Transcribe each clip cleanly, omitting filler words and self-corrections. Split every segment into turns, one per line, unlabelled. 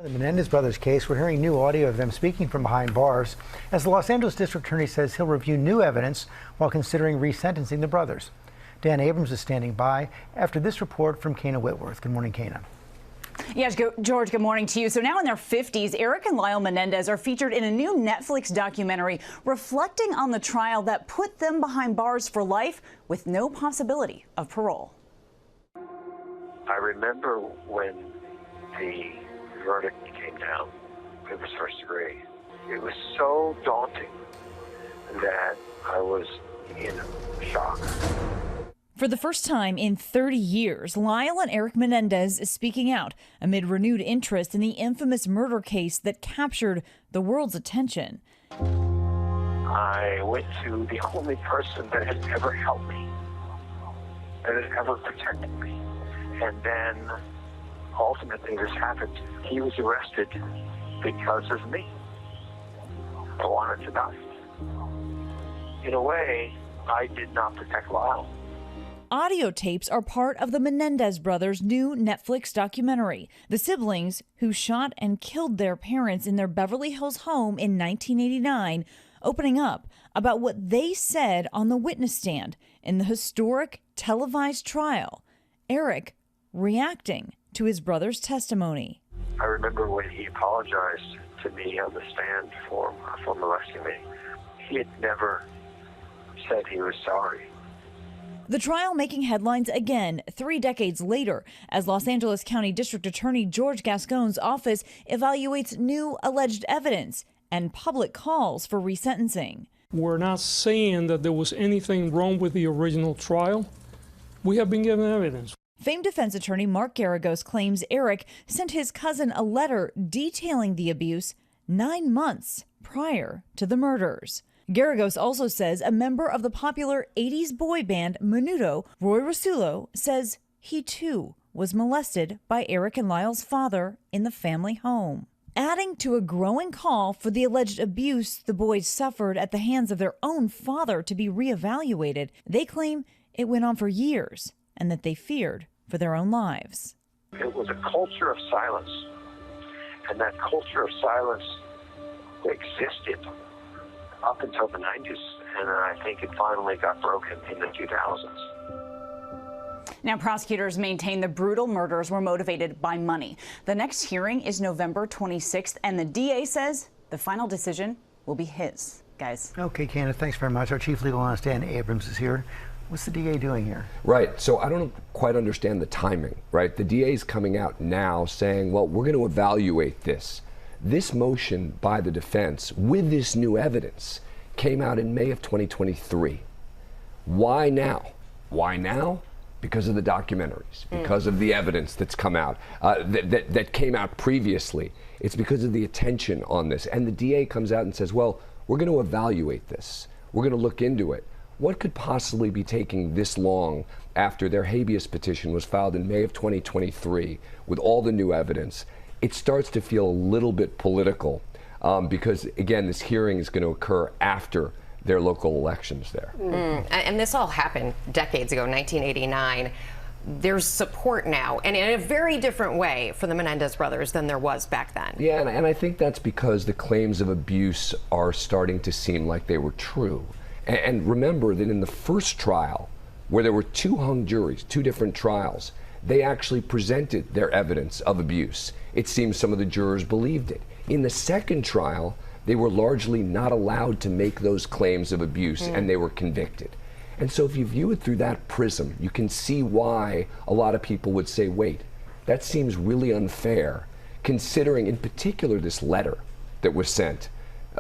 The Menendez brothers case, we're hearing new audio of them speaking from behind bars as the Los Angeles District Attorney says he'll review new evidence while considering resentencing the brothers. Dan Abrams is standing by after this report from Kana Whitworth. Good morning, Kana.
Yes, George, good morning to you. So now in their 50s, Erik and Lyle Menendez are featured in a new Netflix documentary reflecting on the trial that put them behind bars for life with no possibility of parole.
I remember when the verdict came down. It was first degree. It was so daunting that I was in shock.
For the first time in 30 years, Lyle and Erik Menendez is speaking out amid renewed interest in the infamous murder case that captured the world's attention.
I went to the only person that had ever helped me, that had ever protected me. And then ultimately this happened. He was arrested because of me. I wanted to die. In a way, I did not protect Lyle.
Audio tapes are part of the Menendez brothers' new Netflix documentary. The siblings who shot and killed their parents in their Beverly Hills home in 1989, opening up about what they said on the witness stand in the historic televised trial. Erik reacting to his brother's testimony.
I remember when he apologized to me on the stand for molesting me. He had never said he was sorry.
The trial making headlines again 3 decades later as Los Angeles County District Attorney George Gascon's office evaluates new alleged evidence and public calls for resentencing.
We're not saying that there was anything wrong with the original trial. We have been given evidence.
Famed defense attorney Mark Garagos claims Erik sent his cousin a letter detailing the abuse 9 months prior to the murders. Garagos also says a member of the popular 80s boy band Menudo, Roy Rasulo, says he too was molested by Erik and Lyle's father in the family home. Adding to a growing call for the alleged abuse the boys suffered at the hands of their own father to be reevaluated, they claim it went on for years and that they feared for their own lives.
It was a culture of silence, and that culture of silence existed up until the 90s, and I think it finally got broken in the 2000s.
Now, prosecutors maintain the brutal murders were motivated by money. The next hearing is November 26th, and the DA says the final decision will be his. Guys.
Okay, Kana, thanks very much. Our chief legal analyst, Dan Abrams, is here. What's the DA doing here?
Right. So I don't quite understand the timing, right? The DA is coming out now saying, well, we're going to evaluate this. This motion by the defense with this new evidence came out in May of 2023. Why now? Why now? Because of the documentaries, because of the evidence that's come out, that came out previously. It's because of the attention on this. And the DA comes out and says, well, we're going to evaluate this. We're going to look into it. What could possibly be taking this long after their habeas petition was filed in May of 2023 with all the new evidence? It starts to feel a little bit political because, again, this hearing is going to occur after their local elections there.
And this all happened decades ago, 1989. There's support now, and in a very different way for the Menendez brothers than there was back then.
Yeah, and I think that's because the claims of abuse are starting to seem like they were true. And remember that in the first trial, where there were 2 hung juries, 2 different trials, they actually presented their evidence of abuse. It seems some of the jurors believed it. In the second trial, they were largely not allowed to make those claims of abuse, and they were convicted. And so if you view it through that prism, you can see why a lot of people would say, wait, that seems really unfair, considering in particular this letter that was sent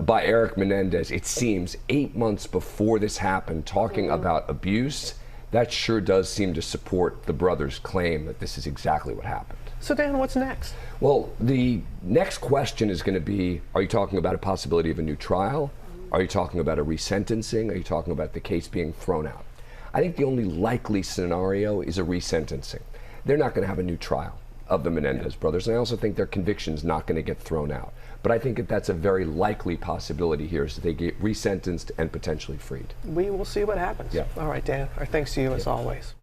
by Erik Menendez, it seems 8 months before this happened, talking about abuse. That sure does seem to support the brothers' claim that this is exactly what happened.
So Dan, what's next?
Well, the next question is going to be, are you talking about a possibility of a new trial? Are you talking about a resentencing? Are you talking about the case being thrown out? I think the only likely scenario is a resentencing. They're not going to have a new trial of the Menendez brothers, and I also think their conviction's not going to get thrown out. But I think that that's a very likely possibility here, is that they get resentenced and potentially freed.
We will see what happens.
Yeah.
All right, Dan. Our thanks to you as always.